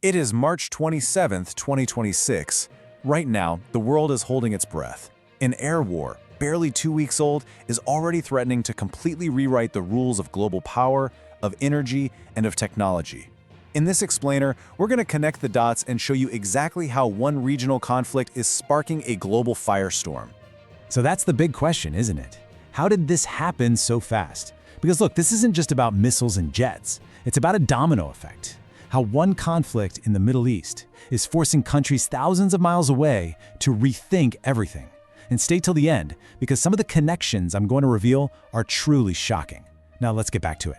It is March 27th, 2026. Right now, the world is holding its breath. An air war, barely 2 weeks old, is already threatening to completely rewrite the rules of global power, of energy, and of technology. In this explainer, we're going to connect the dots and show you exactly how one regional conflict is sparking a global firestorm. So that's the big question, isn't it? How did this happen so fast? Because look, this isn't just about missiles and jets. It's about a domino effect. How one conflict in the Middle East is forcing countries thousands of miles away to rethink everything. And stay till the end, because some of the connections I'm going to reveal are truly shocking. Now let's get back to it.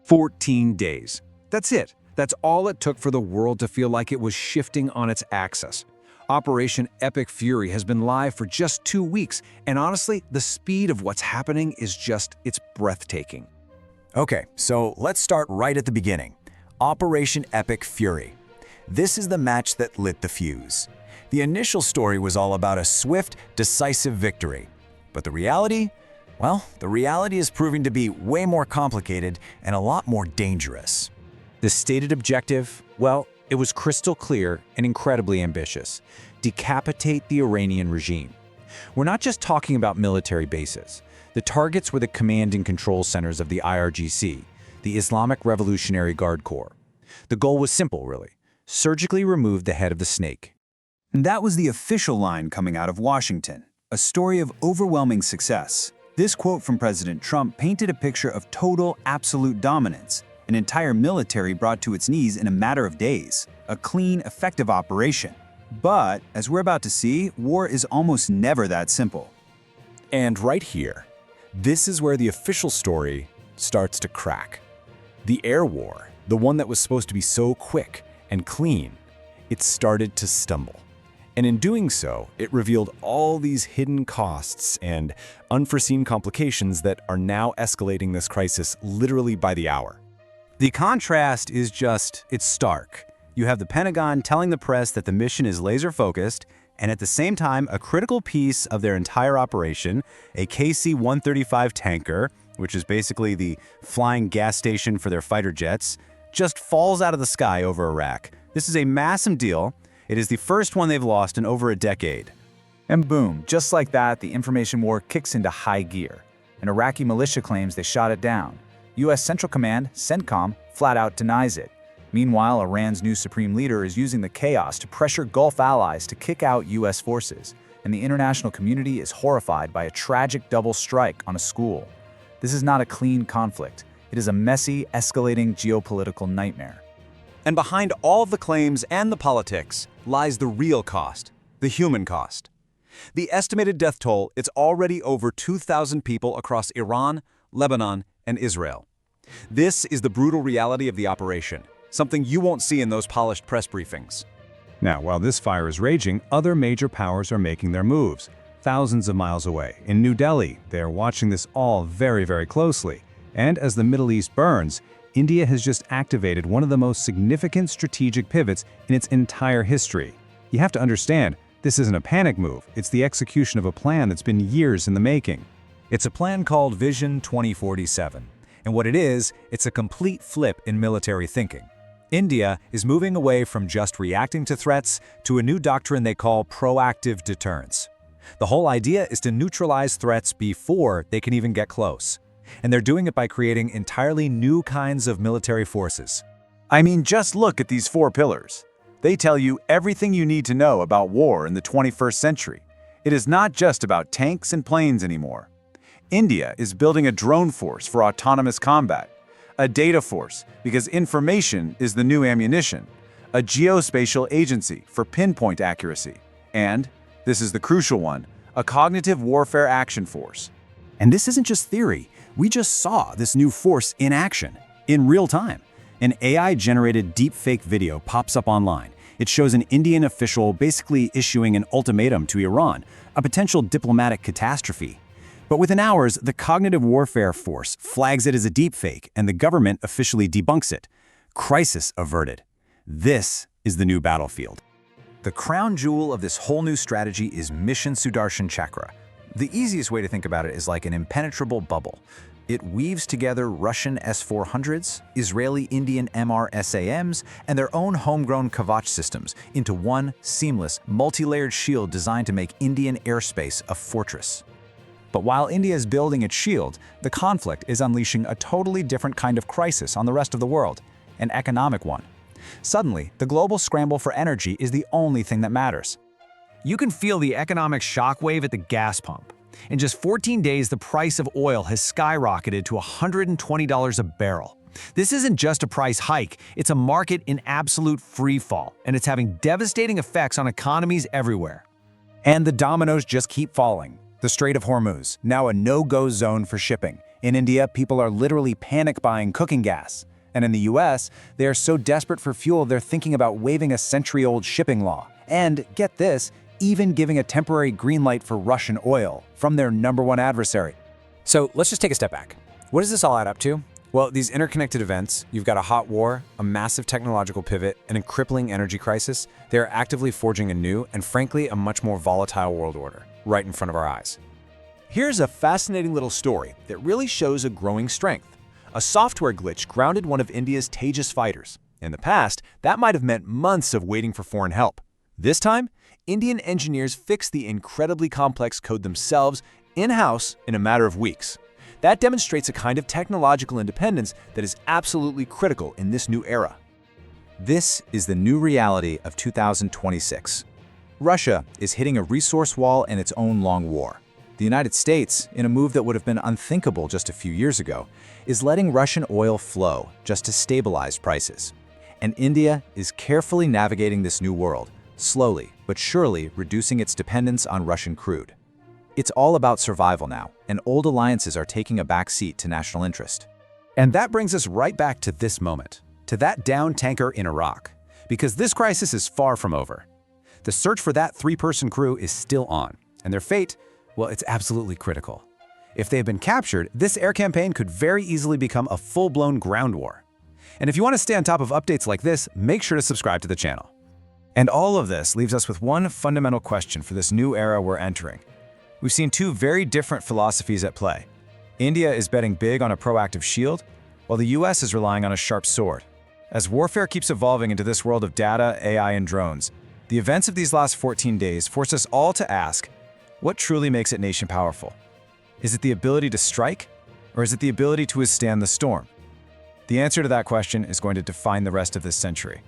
14 days. That's it. That's all it took for the world to feel like it was shifting on its axis. Operation Epic Fury has been live for just 2 weeks, and honestly, the speed of what's happening is it's breathtaking. Okay, so let's start right at the beginning. Operation Epic Fury. This is the match that lit the fuse. The initial story was all about a swift, decisive victory. But the reality? Well, the reality is proving to be way more complicated and a lot more dangerous. The stated objective? Well, it was crystal clear and incredibly ambitious. Decapitate the Iranian regime. We're not just talking about military bases. The targets were the command and control centers of the IRGC, the Islamic Revolutionary Guard Corps. The goal was simple, really. Surgically remove the head of the snake. And that was the official line coming out of Washington, a story of overwhelming success. This quote from President Trump painted a picture of total, absolute dominance, an entire military brought to its knees in a matter of days, a clean, effective operation. But, as we're about to see, war is almost never that simple. And right here, this is where the official story starts to crack. The air war, the one that was supposed to be so quick and clean, it started to stumble. And in doing so, it revealed all these hidden costs and unforeseen complications that are now escalating this crisis literally by the hour. The contrast is it's stark. You have the Pentagon telling the press that the mission is laser-focused, and at the same time, a critical piece of their entire operation, a KC-135 tanker, which is basically the flying gas station for their fighter jets, just falls out of the sky over Iraq. This is a massive deal. It is the first one they've lost in over a decade. And boom, just like that, the information war kicks into high gear. An Iraqi militia claims they shot it down. U.S. Central Command, CENTCOM, flat out denies it. Meanwhile, Iran's new supreme leader is using the chaos to pressure Gulf allies to kick out U.S. forces, and the international community is horrified by a tragic double strike on a school. This is not a clean conflict. It is a messy, escalating geopolitical nightmare. And behind all the claims and the politics lies the real cost, the human cost. The estimated death toll is already over 2,000 people across Iran, Lebanon, and Israel. This is the brutal reality of the operation, something you won't see in those polished press briefings. Now, while this fire is raging, other major powers are making their moves. Thousands of miles away, in New Delhi, they are watching this all very, very closely. And as the Middle East burns, India has just activated one of the most significant strategic pivots in its entire history. You have to understand, this isn't a panic move, it's the execution of a plan that's been years in the making. It's a plan called Vision 2047. And what it is, it's a complete flip in military thinking. India is moving away from just reacting to threats to a new doctrine they call proactive deterrence. The whole idea is to neutralize threats before they can even get close. And they're doing it by creating entirely new kinds of military forces. I mean, just look at these 4 pillars. They tell you everything you need to know about war in the 21st century. It is not just about tanks and planes anymore. India is building a drone force for autonomous combat, a data force because information is the new ammunition, a geospatial agency for pinpoint accuracy, and, this is the crucial one, a cognitive warfare action force. And this isn't just theory. We just saw this new force in action, in real time. An AI-generated deepfake video pops up online. It shows an Indian official basically issuing an ultimatum to Iran, a potential diplomatic catastrophe. But within hours, the cognitive warfare force flags it as a deepfake, and the government officially debunks it. Crisis averted. This is the new battlefield. The crown jewel of this whole new strategy is Mission Sudarshan Chakra. The easiest way to think about it is like an impenetrable bubble. It weaves together Russian S-400s, Israeli-Indian MRSAMs, and their own homegrown Kavach systems into one seamless, multi-layered shield designed to make Indian airspace a fortress. But while India is building its shield, the conflict is unleashing a totally different kind of crisis on the rest of the world, an economic one. Suddenly, the global scramble for energy is the only thing that matters. You can feel the economic shockwave at the gas pump. In just 14 days, the price of oil has skyrocketed to $120 a barrel. This isn't just a price hike, it's a market in absolute free fall, and it's having devastating effects on economies everywhere. And the dominoes just keep falling. The Strait of Hormuz, now a no-go zone for shipping. In India, people are literally panic buying cooking gas. And in the US, they are so desperate for fuel they're thinking about waiving a century-old shipping law. And, get this, even giving a temporary green light for Russian oil from their #1 adversary. So let's just take a step back. What does this all add up to? Well, these interconnected events, you've got a hot war, a massive technological pivot, and a crippling energy crisis. They are actively forging a new and frankly a much more volatile world order right in front of our eyes. Here's a fascinating little story that really shows a growing strength. A software glitch grounded one of India's Tejas fighters. In the past, that might have meant months of waiting for foreign help. This time, Indian engineers fixed the incredibly complex code themselves in-house in a matter of weeks. That demonstrates a kind of technological independence that is absolutely critical in this new era. This is the new reality of 2026. Russia is hitting a resource wall in its own long war. The United States, in a move that would have been unthinkable just a few years ago, is letting Russian oil flow just to stabilize prices. And India is carefully navigating this new world, slowly but surely reducing its dependence on Russian crude. It's all about survival now, and old alliances are taking a back seat to national interest. And that brings us right back to this moment, to that downed tanker in Iraq. Because this crisis is far from over. The search for that 3-person crew is still on, and their fate, well, it's absolutely critical. If they have been captured, this air campaign could very easily become a full-blown ground war. And if you want to stay on top of updates like this, make sure to subscribe to the channel. And all of this leaves us with one fundamental question for this new era we're entering. We've seen two very different philosophies at play. India is betting big on a proactive shield, while the US is relying on a sharp sword. As warfare keeps evolving into this world of data, AI, and drones, the events of these last 14 days force us all to ask, what truly makes a nation powerful? Is it the ability to strike, or is it the ability to withstand the storm? The answer to that question is going to define the rest of this century.